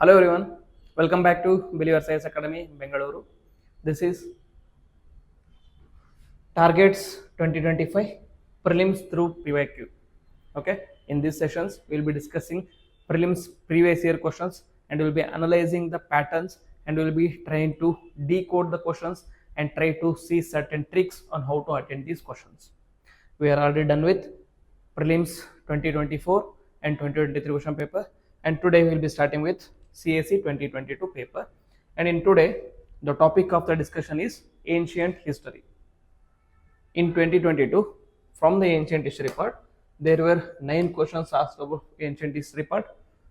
Hello everyone, welcome back to Believer Science Academy, Bengaluru. This is Targets 2025 Prelims through PYQ. Okay, in these sessions, we'll be discussing prelims previous year questions and we'll be analyzing the patterns and we'll be trying to decode the questions and try to see certain tricks on how to attend these questions. We are already done with prelims 2024 and 2023 question paper, and today we'll be starting with CSE 2022 paper. And in today, the topic of the discussion is ancient history. In 2022, from the ancient history part, there were 9 questions asked about ancient history part.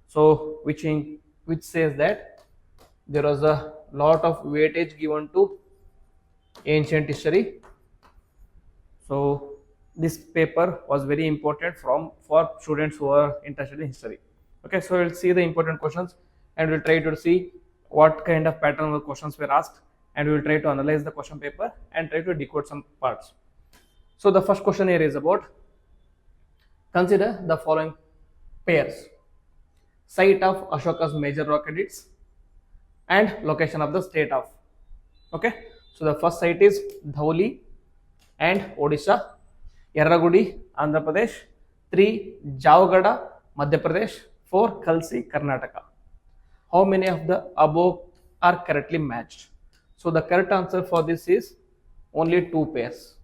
So which says that there was a lot of weightage given to ancient history. So this paper was very important for students who are interested in history. Okay, so we'll see the important questions and we'll try to see what kind of pattern of questions were asked, and we will try to analyze the question paper and try to decode some parts. So the first question here is about, consider the following pairs: site of Ashoka's major rock edicts and location of the state of. Okay, so the first site is Dhauli and Odisha, Yarragudi, Andhra Pradesh, 3 Javgada, Madhya Pradesh, 4 Kalsi, Karnataka. How many of the above are correctly matched? So the correct answer for this is only 2 pairs.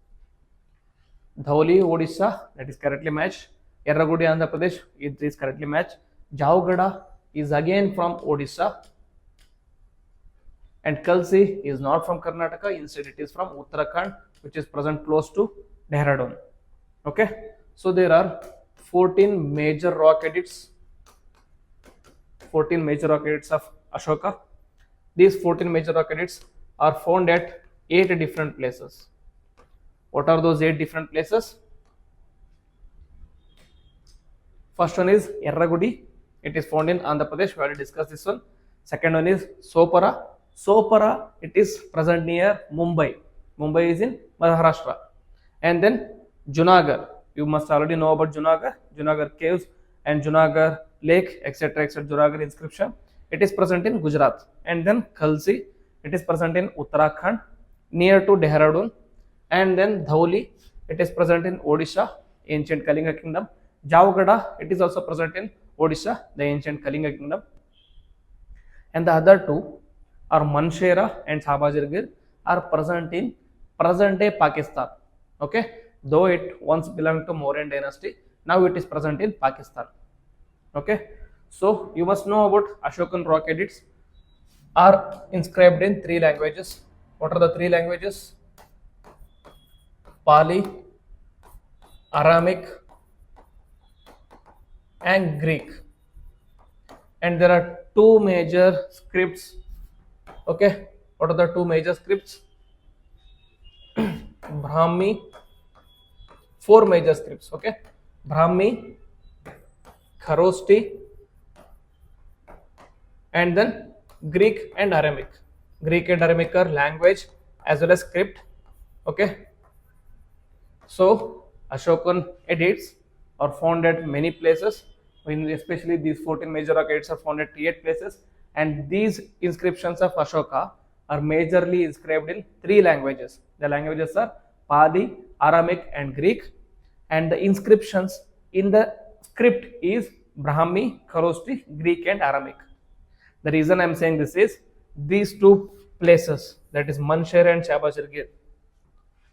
Dhauli, Odisha, that is correctly matched. Yarragudi, Andhra Pradesh, it is correctly matched. Javgada is again from Odisha. And Kalsi is not from Karnataka, instead it is from Uttarakhand, which is present close to Dehradun. Okay, so there are 14 major rock edicts. 14 major rock edicts of Ashoka. These 14 major rock edicts are found at 8 different places. What are those 8 different places? First one is Yarragudi. It is found in Andhra Pradesh. We already discussed this one. Second one is Sopara. Sopara, it is present near Mumbai. Mumbai is in Maharashtra. And then Junagadh. You must already know about Junagadh. Junagadh caves and Junagadh lake, etc., etc. Junagadh inscription. It is present in Gujarat. And then Kalsi. It is present in Uttarakhand, near to Dehradun. And then Dhauli. It is present in Odisha, ancient Kalinga kingdom. Javgada. It is also present in Odisha, the ancient Kalinga kingdom. And the other 2 are Manshera and Sabazirgir, are present in present day Pakistan. Okay, though it once belonged to Mauryan dynasty, now it is present in Pakistan. Okay, so you must know about Ashokan rock edicts are inscribed in 3 languages. What are the 3 languages? Pali, Aramic and Greek. And there are 2 major scripts. Okay, what are the 2 major scripts? Brahmi, 4 major scripts. Okay, Brahmi, Kharosti, and then Greek and Aramaic. Greek and Aramaic are language as well as script. Okay, so Ashokan edicts are found at many places. Especially these 14 major rock edicts are found at 8 places, and these inscriptions of Ashoka are majorly inscribed in 3 languages. The languages are Pali, Aramaic and Greek, and the inscriptions in the script is Brahmi, Kharosti, Greek and Aramaic. The reason I am saying this is these 2 places, that is Manshera and Shabashirgir,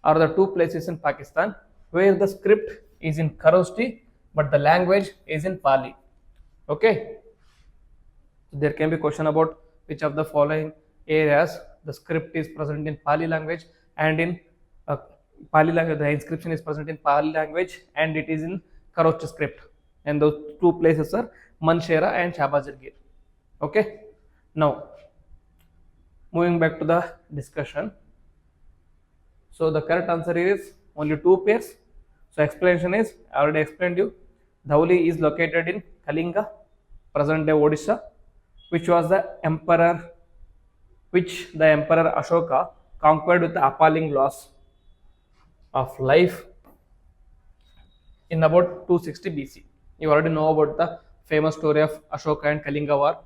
are the 2 places in Pakistan where the script is in Kharosti but the language is in Pali. Okay, there can be question about which of the following areas the script is present in Pali language and in Pali language, the inscription is present in Pali language and it is in Kharosti script, and those 2 places are Manshera and Shabazirgir. Okay, now moving back to the discussion. So the correct answer is only 2 pairs. So explanation is, I already explained you. Dhauli is located in Kalinga, present day Odisha, which the emperor Ashoka conquered with the appalling loss of life in about 260 BC. You already know about the famous story of Ashoka and Kalinga war.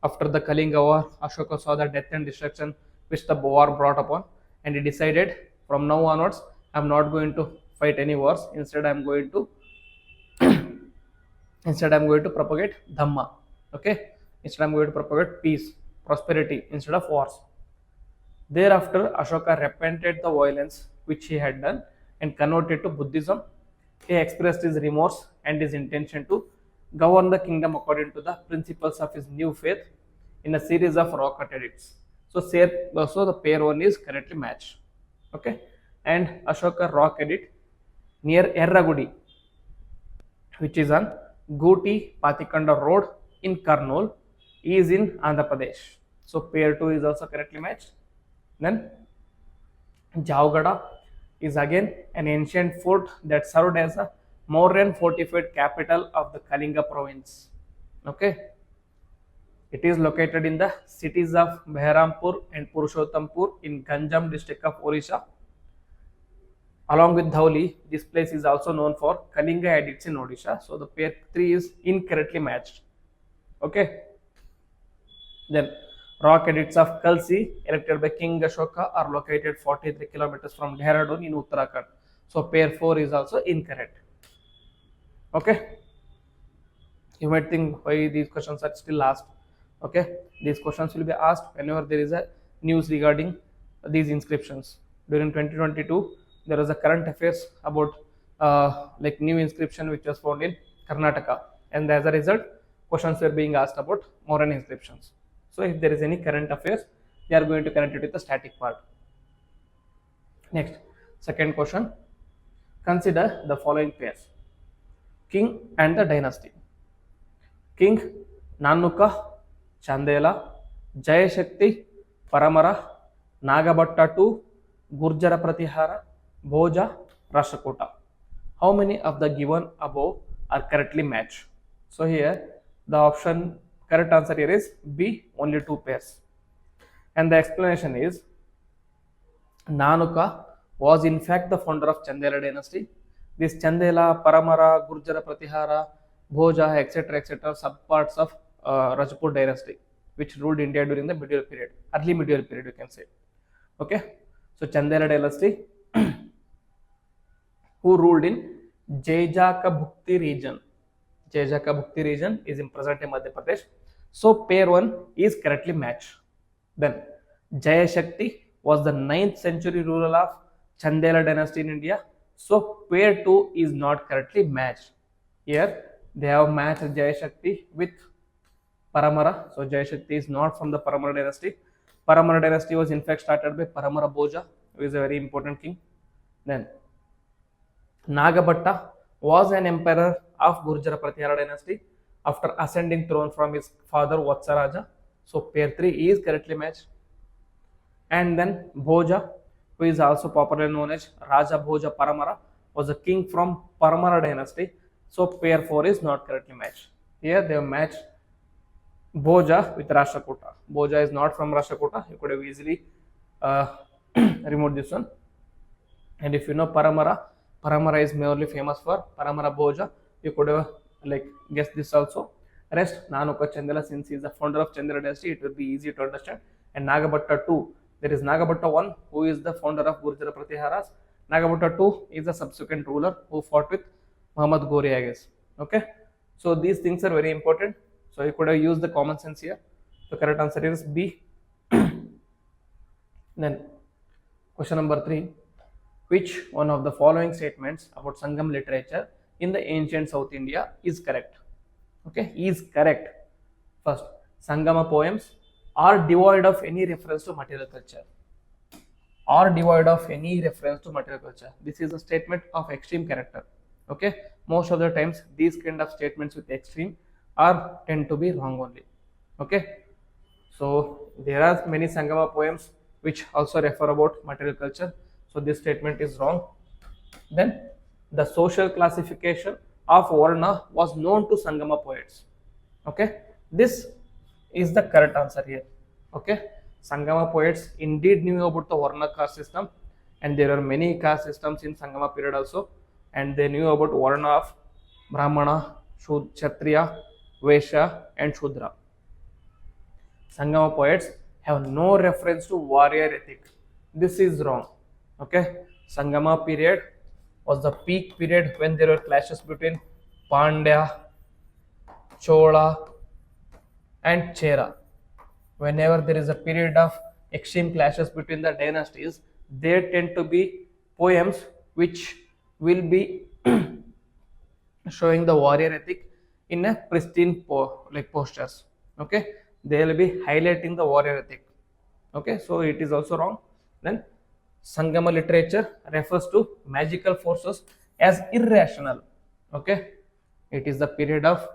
After the Kalinga War, Ashoka saw the death and destruction which the war brought upon, and he decided from now onwards, I'm not going to fight any wars. Instead, I'm going to propagate Dhamma. Okay, instead I'm going to propagate peace, prosperity instead of wars. Thereafter, Ashoka repented the violence which he had done and converted to Buddhism. He expressed his remorse and his intention to govern the kingdom according to the principles of his new faith in a series of rock cut edicts. So the pair one is correctly matched. Okay, and Ashoka rock edit near Erragudi, which is on Guti Patikanda Road in Kurnool, is in Andhra Pradesh. So pair 2 is also correctly matched. Then Jaugada is again an ancient fort that served as a Mauryan fortified capital of the Kalinga province. Okay, it is located in the cities of Behrampur and Purushottampur in Ganjam district of Orissa. Along with Dhauli, this place is also known for Kalinga edicts in Odisha. So the pair 3 is incorrectly matched. Okay. Then rock edicts of Kalsi erected by King Ashoka are located 43 kilometers from Dehradun in Uttarakhand. So pair 4 is also incorrect. Okay. You might think why these questions are still asked. Okay. These questions will be asked whenever there is a news regarding these inscriptions. During 2022, there was a current affairs about like new inscription which was found in Karnataka, and as a result, questions were being asked about Mauryan inscriptions. So if there is any current affairs, they are going to connect it with the static part. Next, second question. Consider the following pairs: king and the dynasty. King Nanuka Chandela, Jayashakti Paramara, Nagabhatta II, Gurjara Pratihara, Bhoja, Rashtrakuta. How many of the given above are correctly matched? So here the option correct answer here is B, only 2 pairs. And the explanation is Nanuka was in fact the founder of Chandela dynasty. This Chandela, Paramara, Gurjara Pratihara, Bhoja, etc. subparts of Rajput dynasty which ruled India during the medieval period, early medieval period you can say. Okay, so Chandela dynasty who ruled in Jejaka Bhukti region. Jejaka Bhukti region is in present day Madhya Pradesh. So pair 1 is correctly matched. Then Jayashakti was the 9th century ruler of Chandela dynasty in India. So pair 2 is not correctly matched. Here they have matched Jayashakti with Paramara. So Jayashakti is not from the Paramara dynasty. Paramara dynasty was in fact started by Paramara Bhoja, who is a very important king. Then Nagabhatta was an emperor of Gurjara Pratihara dynasty after ascending throne from his father Vatsaraja. So pair 3 is correctly matched. And then Bhoja, who is also popularly known as Raja Bhoja Paramara, was a king from Paramara dynasty. So pair 4 is not correctly matched. Here they have matched Bhoja with Rashtrakuta. Bhoja is not from Rashtrakuta. You could have easily removed this one. And if you know Paramara is mainly famous for Paramara Bhoja. You could have like guessed this also. Rest Nanuka Chandela, since he is the founder of Chandela dynasty, it will be easy to understand. And Nagabhatta 2, there is Nagabhatta 1, who is the founder of Gurjara Pratiharas. Nagabhatta 2 is a subsequent ruler who fought with Muhammad Ghori, I guess. Okay, so these things are very important. So you could have used the common sense here. The correct answer is B. Then question number 3. Which one of the following statements about Sangam literature in the ancient South India is correct? Okay, is correct. First, Sangama poems are devoid of any reference to material culture. Are devoid of any reference to material culture. This is a statement of extreme character. Okay, most of the times these kind of statements with extreme tend to be wrong only. Okay, so there are many Sangama poems which also refer about material culture. So this statement is wrong. Then the social classification of Varna was known to Sangama poets. Okay, this is the correct answer here. Okay, Sangama poets indeed knew about the Varna caste system, and there are many caste systems in Sangama period also, and they knew about Varna of Brahmana, Kshatriya, Vaishya and Shudra. Sangama poets have no reference to warrior ethic. This is wrong. Okay, Sangama period was the peak period when there were clashes between Pandya, Chola, and Chera. Whenever there is a period of extreme clashes between the dynasties, there tend to be poems which will be showing the warrior ethic in a pristine postures. Okay, they will be highlighting the warrior ethic. Okay, so it is also wrong. Then Sangama literature refers to magical forces as irrational. Okay, it is the period of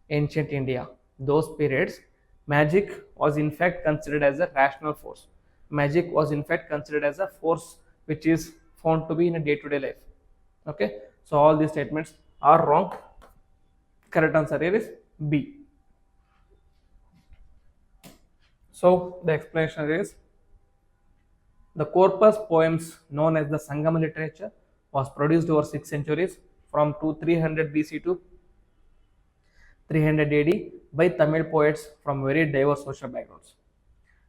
ancient India. Those periods, magic was in fact considered as a rational force. Magic was in fact considered as a force which is found to be in a day-to-day life. Okay, so all these statements are wrong. Correct answer here is B. So the explanation is, the corpus poems known as the Sangama literature was produced over 6 centuries from 300 BC to 300 AD by Tamil poets from very diverse social backgrounds.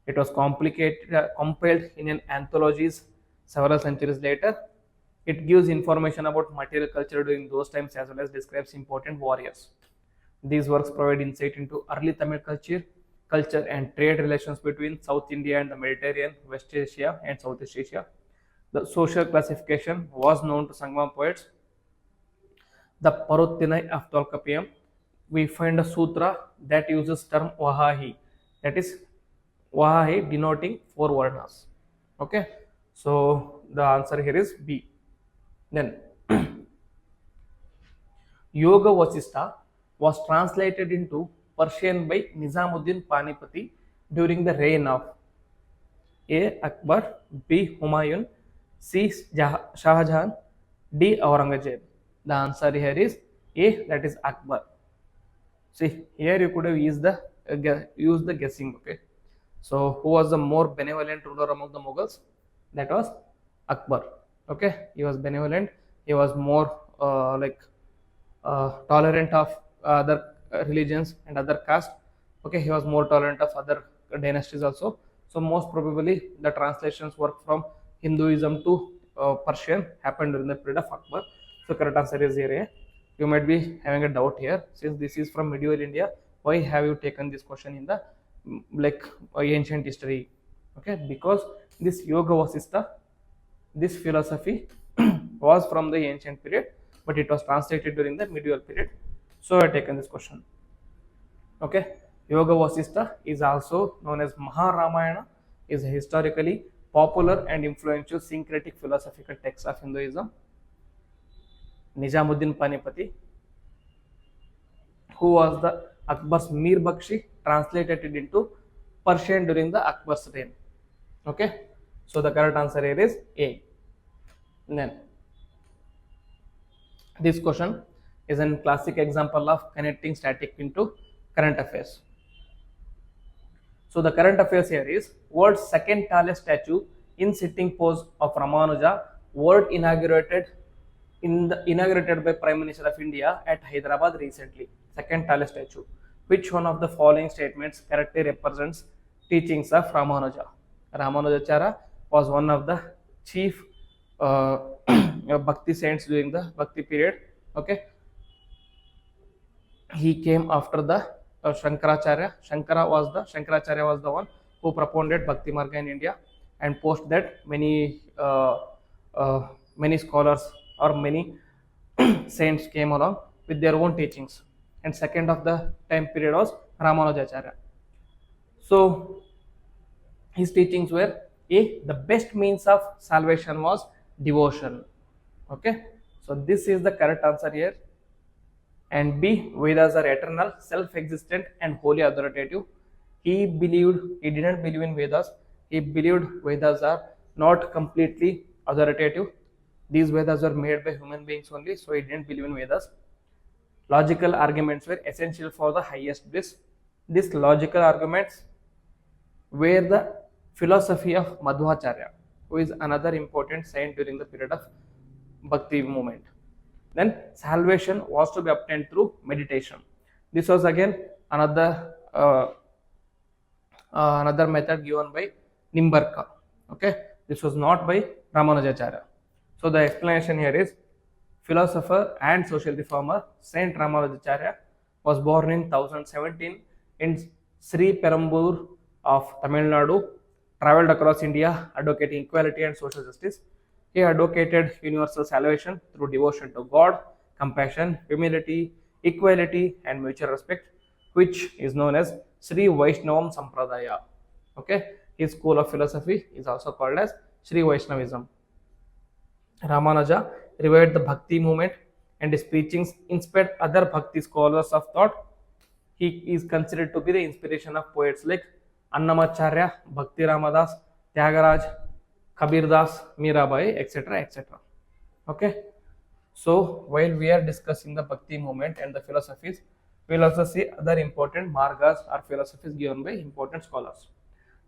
It was compiled in an anthologies several centuries later. It gives information about material culture during those times as well as describes important warriors. These works provide insight into early Tamil culture and trade relations between South India and the Mediterranean, West Asia and Southeast Asia. The social classification was known to Sangama poets. The Paruttinai of Tolkappiyam, we find a sutra that uses term Vahahi, that is Vahahi denoting 4 varnas. Okay, so the answer here is B. Then Yoga Vasistha was translated into Persian by Nizamuddin Panipati during the reign of A. Akbar, B. Humayun, C. Shah Jahan, D. Aurangzeb. The answer here is A, that is Akbar. See, here you could have used the guessing. Okay, so who was the more benevolent ruler among the Mughals? That was Akbar. Okay, he was benevolent. He was more tolerant of other religions and other caste. Okay, he was more tolerant of other dynasties also. So most probably the translations work from Hinduism to Persian happened during the period of Akbar. So correct answer is here. You might be having a doubt here, since this is from medieval India, why have you taken this question in the ancient history? Okay, because this Yoga Vasistha, this philosophy was from the ancient period, but it was translated during the medieval period. So I have taken this question. Okay, Yoga Vasistha is also known as Maharamayana, is a historically popular and influential syncretic philosophical text of Hinduism. Nizamuddin Panipati, who was the Akbar's Mir Bakshi, translated it into Persian during the Akbar's reign. Okay, so the correct answer here is A. Then this question is a classic example of connecting static into current affairs. So the current affairs here is, world's second tallest statue in sitting pose of Ramanuja, word inaugurated by Prime Minister of India at Hyderabad recently. Second tallest statue. Which one of the following statements correctly represents teachings of Ramanuja? Ramanujacharya was one of the chief Bhakti saints during the Bhakti period. Okay, he came after the Shankaracharya. Shankaracharya was the one who propounded Bhakti Marga in India, and post that many scholars or many saints came along with their own teachings. And second of the time period was Ramanujacharya. So his teachings were A, the best means of salvation was devotion. Okay, so this is the correct answer here. And B, Vedas are eternal, self-existent and wholly authoritative. He didn't believe in Vedas. He believed Vedas are not completely authoritative. These Vedas were made by human beings only, so he didn't believe in Vedas. Logical arguments were essential for the highest bliss. These logical arguments were the philosophy of Madhvacharya, who is another important saint during the period of Bhakti movement. Then salvation was to be obtained through meditation. This was again another another method given by Nimbarka. Okay, this was not by Ramanujacharya. So the explanation here is philosopher and social reformer Saint Ramanujacharya was born in 1017 in Sri Perambur of Tamil Nadu, traveled across India advocating equality and social justice. He advocated universal salvation through devotion to God, compassion, humility, equality, and mutual respect, which is known as Sri Vaishnavam Sampradaya. Okay, his school of philosophy is also called as Sri Vaishnavism. Ramanuja revived the Bhakti movement and his preachings inspired other Bhakti scholars of thought. He is considered to be the inspiration of poets like Annamacharya, Bhakti Ramadas, Tyagaraj, Kabir Das, Mirabai, etc. etc. Okay. So while we are discussing the Bhakti movement and the philosophies, we will also see other important margas or philosophies given by important scholars.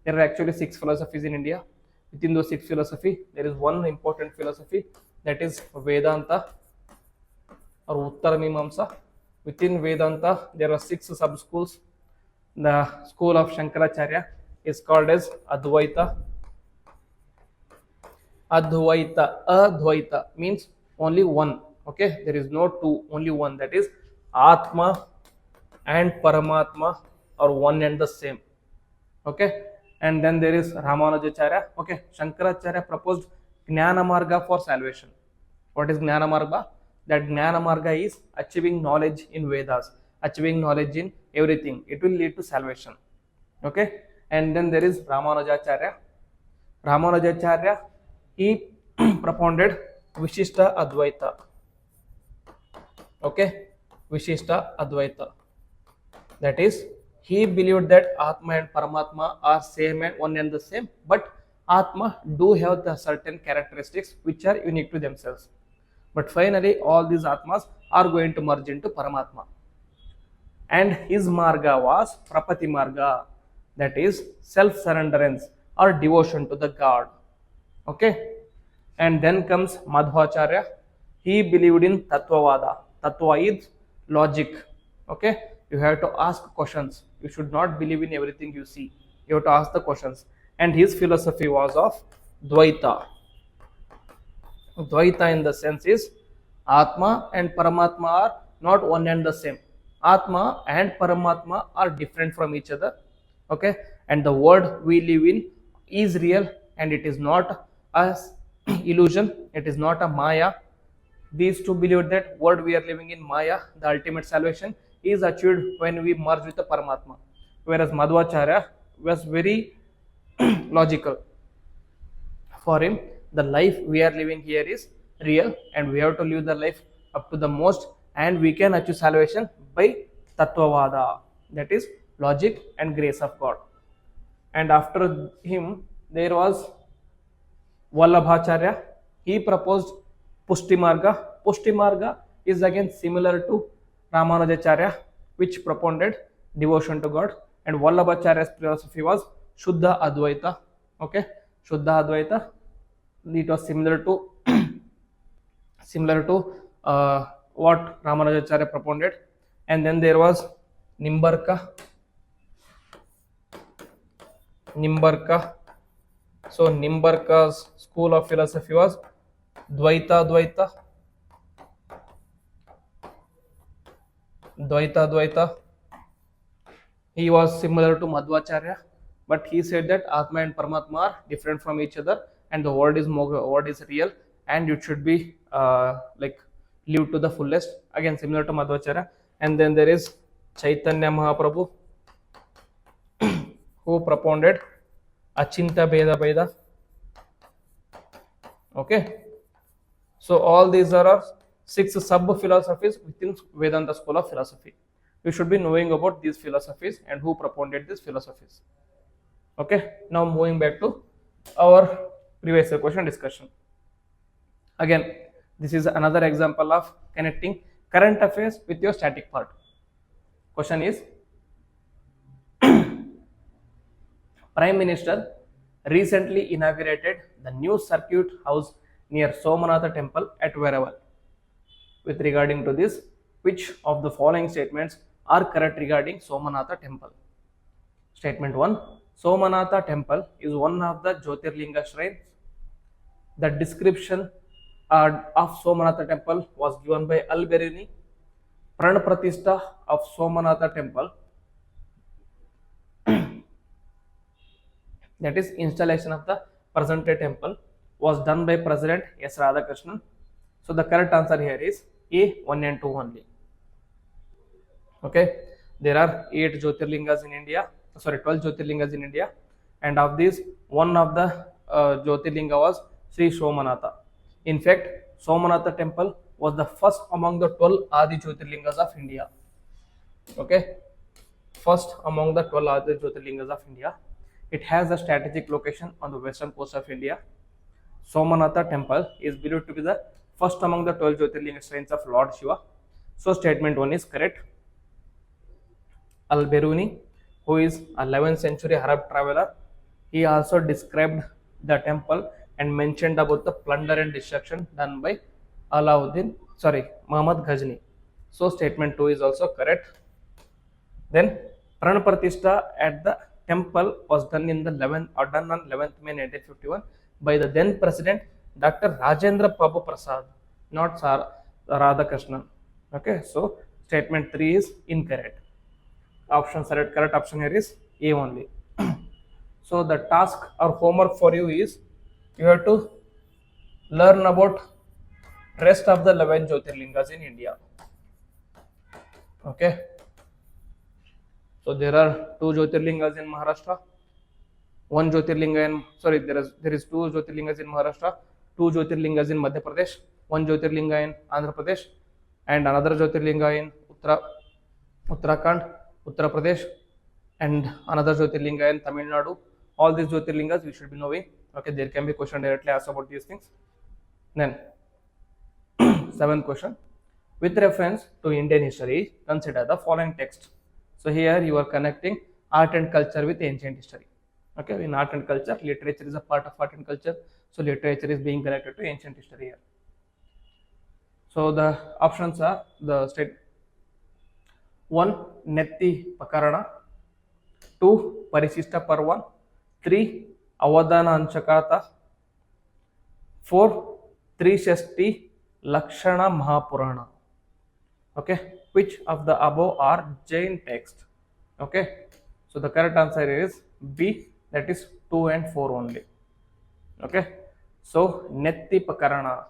There are actually 6 philosophies in India. Within those 6 philosophy, there is one important philosophy, that is Vedanta or Uttara Mimamsa. Within Vedanta, there are 6 sub schools. The school of Shankaracharya is called as Advaita. Advaita means only one. Okay, there is no two, only one. That is Atma and Paramatma are one and the same. Okay, and then there is Ramanujacharya. Okay, Shankaracharya proposed Jnana Marga for salvation. What is Jnana Marga? That Jnana Marga is achieving knowledge in Vedas, achieving knowledge in everything. It will lead to salvation. Okay, and then there is Ramanujacharya. Ramanujacharya, he propounded Vishishta Advaita. Okay, Vishishta Advaita. That is, he believed that Atma and Paramatma are same and one and the same, but Atma do have the certain characteristics which are unique to themselves. But finally, all these Atmas are going to merge into Paramatma. And his Marga was Prapati Marga, that is self-surrenderance or devotion to the God. Okay, and then comes Madhvacharya. He believed in Tattvavada. Tattva is logic. Okay, you have to ask questions. You should not believe in everything you see. You have to ask the questions. And his philosophy was of Dvaita. Dvaita in the sense is Atma and Paramatma are not one and the same. Atma and Paramatma are different from each other. Okay, and the world we live in is real and it is not a illusion. It is not a Maya. These two believe that world we are living in Maya, the ultimate salvation is achieved when we merge with the Paramatma. Whereas Madhvacharya was very logical. For him, the life we are living here is real and we have to live the life up to the most, and we can achieve salvation by Tattvavada, that is logic and grace of God. And after him, there was Vallabhacharya. He proposed Pushti Marga. Pushti Marga is again similar to Ramanujacharya, which propounded devotion to God. And Vallabhacharya's philosophy was Shuddha Advaita. Okay, Shuddha Advaita. It was similar to what Ramanujacharya propounded. And then there was Nimbarka. So Nimbarka's school of philosophy was Dvaita. He was similar to Madhvacharya, but he said that Atma and Paramatma are different from each other, and the world is real, and it should be lived to the fullest. Again, similar to Madhvacharya. And then there is Chaitanya Mahaprabhu, who propounded Achinta Bheda. Okay, so all these are 6 sub philosophies within Vedanta school of philosophy. You should be knowing about these philosophies and who propounded these philosophies. Okay, now moving back to our previous question discussion. Again, this is another example of connecting current affairs with your static part. Question is, Prime Minister recently inaugurated the new circuit house near Somanatha temple at Veraval. With regarding to this, which of the following statements are correct regarding Somanatha temple? Statement 1, Somanatha temple is one of the Jyotirlinga shrines. The description of Somanatha temple was given by Al-Biruni. Pran Pratishtha of Somanatha temple, that is installation of the present day temple, was done by President S. Radhakrishnan. So the correct answer here is A, 1 and 2 only. Okay, there are 8 Jyotirlingas in India, 12 Jyotirlingas in India, and of these, one of the Jyotirlinga was Sri Somanatha. In fact, Somanatha temple was the first among the 12 Adi Jyotirlingas of India. Okay, first among the 12 Adi Jyotirlingas of India. It has a strategic location on the western coast of India. Somanatha temple is believed to be the first among the 12 Jyotirlinga shrines of Lord Shiva. So statement 1 is correct. Al-Biruni, who is 11th century Arab traveler, he also described the temple and mentioned about the plunder and destruction done by Muhammad Ghazni. So statement 2 is also correct. Then Pran Pratishtha at the temple was done on 11th May 1951 by the then president Dr. Rajendra Prabhu Prasad, not Radhakrishnan. Okay, so statement 3 is incorrect. Correct option here is A only. So the task or homework for you is you have to learn about rest of the 11 Jyotirlingas in India. Okay. So there are 2 Jyotirlingas in Maharashtra, one Jyotirlinga in there is 2 Jyotirlingas in Maharashtra, 2 Jyotirlingas in Madhya Pradesh, 1 Jyotirlinga in Andhra Pradesh, and another Jyotirlinga in Uttarakhand, Uttar Pradesh, and another Jyotirlinga in Tamil Nadu. All these Jyotirlingas we should be knowing. Okay, there can be question directly asked about these things. Then 7th question. With reference to Indian history, consider the following text. So here you are connecting art and culture with ancient history. Okay, in art and culture, literature is a part of art and culture. So literature is being connected to ancient history here. So the options are the state 1. Netti Pakarana, 2. Parishishta Parvan, 3. Avadana Anchakata, 4. Trishashti Lakshana Mahapurana. Okay, which of the above are Jain text? Okay, so the correct answer is B, that is 2 and 4 only. Okay, so Netti Pakarana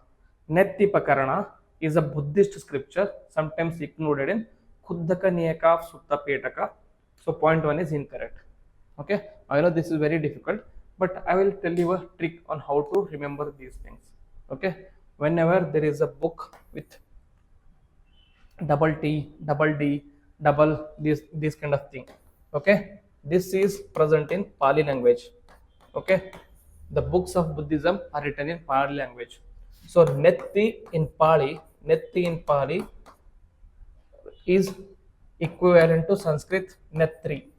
is a Buddhist scripture, sometimes included in Khuddaka Niyaka of Sutta Petaka. So point 1 is incorrect. Okay, I know this is very difficult, but I will tell you a trick on how to remember these things. Okay, whenever there is a book with double T, double D, double this kind of thing. Okay, this is present in Pali language. Okay, the books of Buddhism are written in Pali language. So Netti in Pali is equivalent to Sanskrit Netri.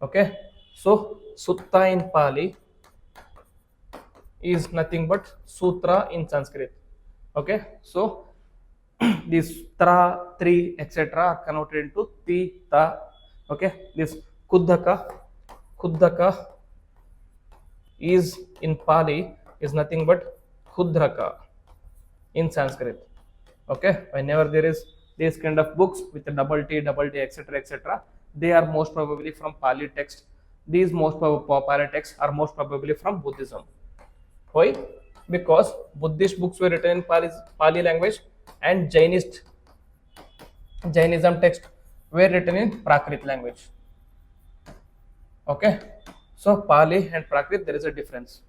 Okay, so Sutta in Pali is nothing but Sutra in Sanskrit. Okay, so these tra, tri, etc. are converted into ti, ta. Okay, this Khuddaka is in Pali is nothing but Khudraka in Sanskrit. Okay, whenever there is this kind of books with the double T, etc., they are most probably from Pali text. These most Pali texts are most probably from Buddhism. Why? Because Buddhist books were written in Pali language and Jainism text were written in Prakrit language. Okay, so Pali and Prakrit, there is a difference.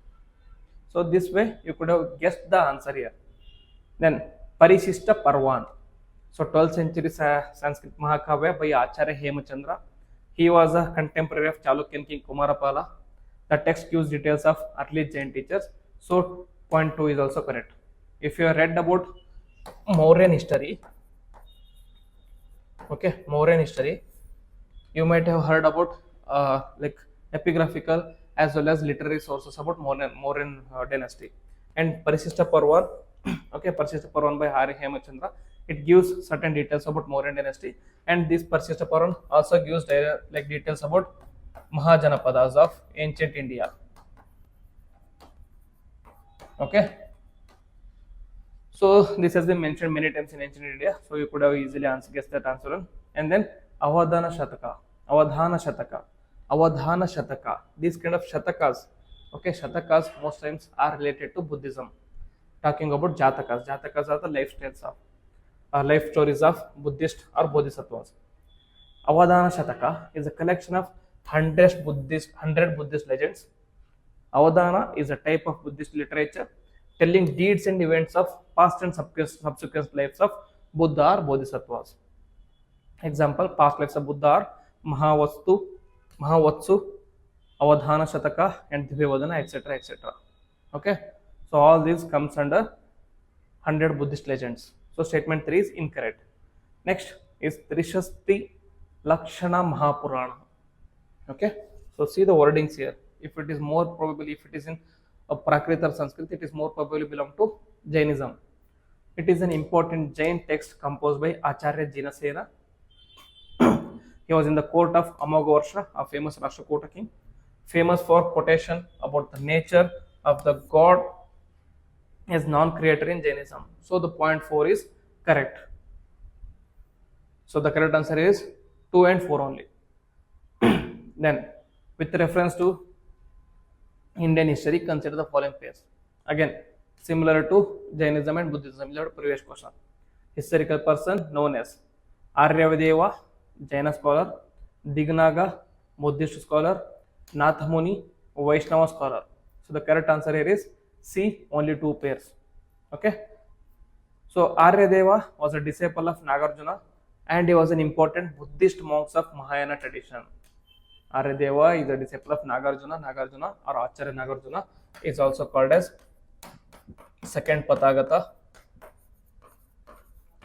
So this way you could have guessed the answer here. Then Parishishta Parvan. So 12th century Sanskrit Mahakavya by Acharya Hemachandra. He was a contemporary of Chalukyan king Kumarapala. The text gives details of early Jain teachers. So point 2 is also correct. If you have read about Mauryan history, okay, Mauryan history, you might have heard about like epigraphical as well as literary sources about Mauryan dynasty. And Parishishta Parvan, okay, Parishishta Parvan by Hari Hemachandra, it gives certain details about Mauryan dynasty, and this Parishishta Parvan also gives like details about Mahajanapadas of ancient India. Okay. So this has been mentioned many times in ancient India, so you could have easily guessed that answer. And then Avadhana Shataka, Avadhana Shataka, Avadhana Shataka. These kind of Shatakas, okay, Shatakas most times are related to Buddhism. Talking about Jatakas. Jatakas are the lifestyles of life stories of Buddhist or Bodhisattvas. Avadhana Shataka is a collection of 100 Buddhist legends. Avadhana is a type of Buddhist literature telling deeds and events of past and subsequent lives of Buddha or Bodhisattvas. Example, past lives of Buddha are Mahavatsu, Avadhana Shataka, and Divyavadana, etc. etc. Okay, so all these comes under 100 Buddhist legends. So statement 3 is incorrect. Next is Trishasti Lakshana Mahapurana. Okay, so see the wordings here. If it is more probably, if it is in a Prakrit or Sanskrit, it is more probably belong to Jainism. It is an important Jain text composed by Acharya Jinasena. He was in the court of Amogavarsha, a famous Rashtrakuta king, famous for quotation about the nature of the god as non-creator in Jainism. So the point 4 is correct. So the correct answer is 2 and 4 only. Then, with reference to Indian history, consider the following pairs. Again, similar to Jainism and Buddhism, similar to previous question. Historical person known as Aryavadeva, Jaina scholar, Dignaga, Buddhist scholar, Nathamuni, Vaishnava scholar. So the correct answer here is C, only 2 pairs. Okay. So Aryadeva was a disciple of Nagarjuna and he was an important Buddhist monk of Mahayana tradition. Aryadeva is a disciple of Nagarjuna. Nagarjuna or Acharya Nagarjuna is also called as second Pathagata.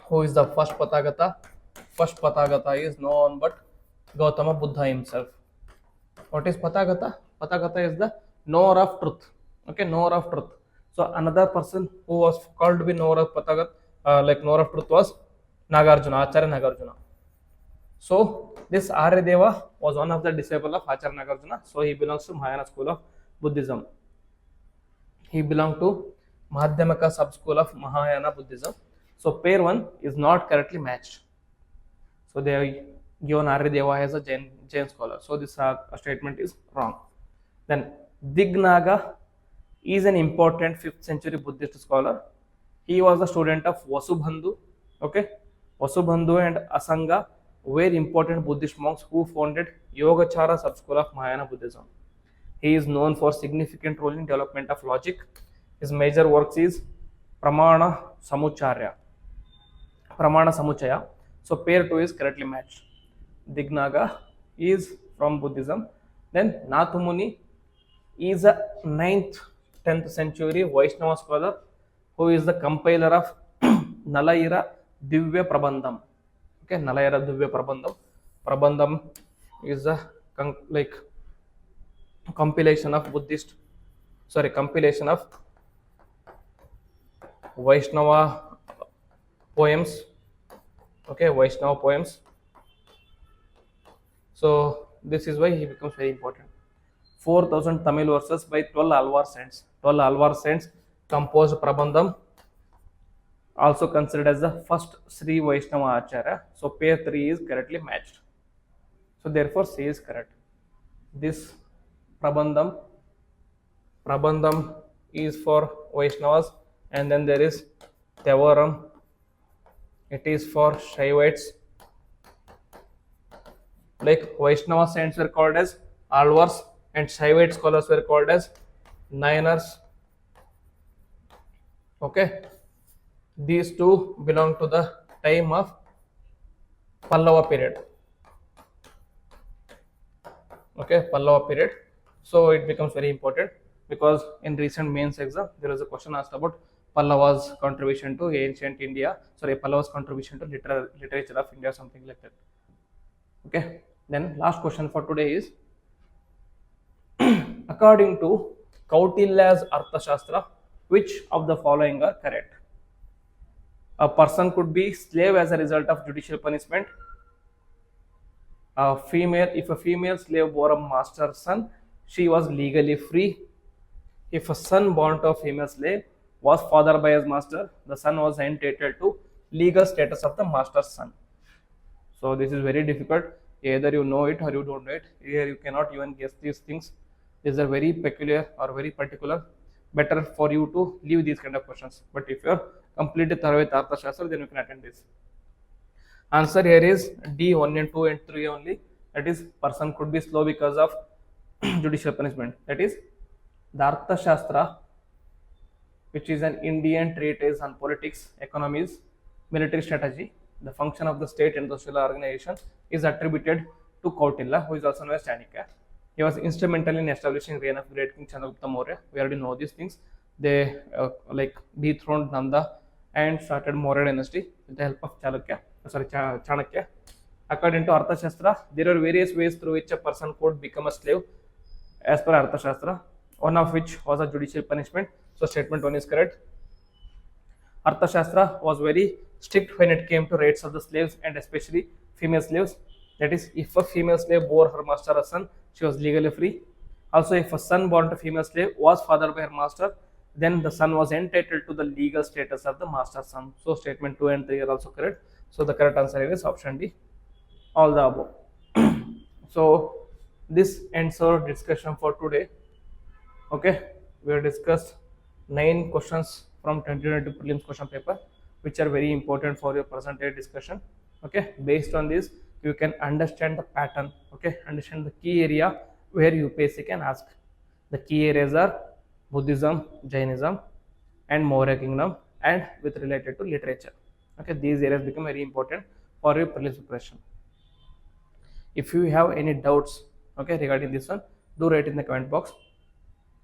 Who is the first Pathagata? First Pathagata is no one but Gautama Buddha himself. What is Pathagata? Pathagata is the knower of truth. Okay, knower of truth. So another person who was called to be knower of Pathagata, like knower of truth, was Nagarjuna, Acharya Nagarjuna. So this Aryadeva was one of the disciples of Acharya Nagarjuna. So he belongs to Mahayana school of Buddhism. He belonged to Madhyamaka sub school of Mahayana Buddhism. So pair 1 is not correctly matched. So they have given Aryadeva as a Jain scholar. So this statement is wrong. Then Dignaga is an important 5th century Buddhist scholar. He was a student of Vasubandhu. Okay, Vasubandhu and Asanga were important Buddhist monks who founded Yogacara sub-school of Mahayana Buddhism. He is known for significant role in development of logic. His major works is Pramana Samuchaya. So pair 2 is correctly matched. Dignaga is from Buddhism. Then Nathumuni is a 9th 10th century Vaishnava scholar who is the compiler of Nalayira Divya Prabandham. Okay, Nalayira Divya Prabandham. Prabandham is a compilation of Vaishnava poems. Okay, Vaishnava poems. So this is why he becomes very important. 4,000 Tamil verses by 12 Alvar saints. 12 Alvar saints composed Prabandham, also considered as the first Sri Vaishnava Acharya. So pair 3 is correctly matched. So therefore C is correct. This Prabandham is for Vaishnavas, and then there is Tevaram. It is for Shaivites. Like Vaishnava saints were called as Alvars and Shaivite scholars were called as Nayanars. Okay, these two belong to the time of Pallava period. Okay, Pallava period. So it becomes very important because in recent mains exam there was a question asked about Pallava's contribution to ancient India. Pallava's contribution to literature of India, something like that. Okay, then last question for today is according to Kautilya's Arthashastra, which of the following are correct? A person could be slave as a result of judicial punishment. If a female slave bore a master's son, she was legally free. If a son born to a female slave was fathered by his master, the son was entitled to legal status of the master's son. So this is very difficult. Either you know it or you don't know it. Here you cannot even guess these things. These are very peculiar or very particular. Better for you to leave these kind of questions. But if you are completely thorough with Arthashastra, then you can attend this. Answer here is D, 1 and 2 and 3 only. That is, person could be slow because of judicial punishment. That is, the Arthashastra, which is an Indian treatise on politics, economies, military strategy, the function of the state and social organization, is attributed to Kautilya, who is also known as Chanakya. He was instrumental in establishing reign of great King Chandragupta Maurya. We already know these things. They dethroned Nanda and started Maurya dynasty with the help of Chanakya. According to Arthashastra, there are various ways through which a person could become a slave as per Arthashastra, one of which was a judicial punishment. So statement 1 is correct. Arthashastra was very strict when it came to rights of the slaves and especially female slaves. That is, if a female slave bore her master a son, she was legally free. Also, if a son born to a female slave was fathered by her master, then the son was entitled to the legal status of the master's son. So statement 2 and 3 are also correct. So the correct answer is option D, all the above. So this ends our discussion for today. Okay, we have discussed 9 questions from 2020 prelims question paper, which are very important for your present day discussion. Okay, based on this, you can understand the pattern. Okay, understand the key area where UPSC can ask. The key areas are Buddhism, Jainism, and Maurya Kingdom, and with related to literature. Okay, these areas become very important for your prelims preparation. If you have any doubts, okay, regarding this one, do write in the comment box.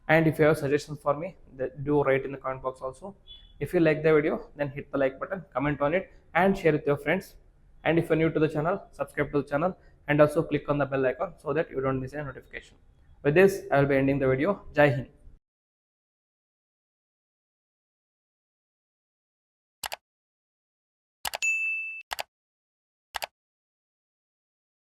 And if you have suggestions for me, do write in the comment box also. If you like the video, then hit the like button, comment on it, and share with your friends. And if you're new to the channel, subscribe to the channel and also click on the bell icon so that you don't miss any notification. With this, I will be ending the video. Jai Hind.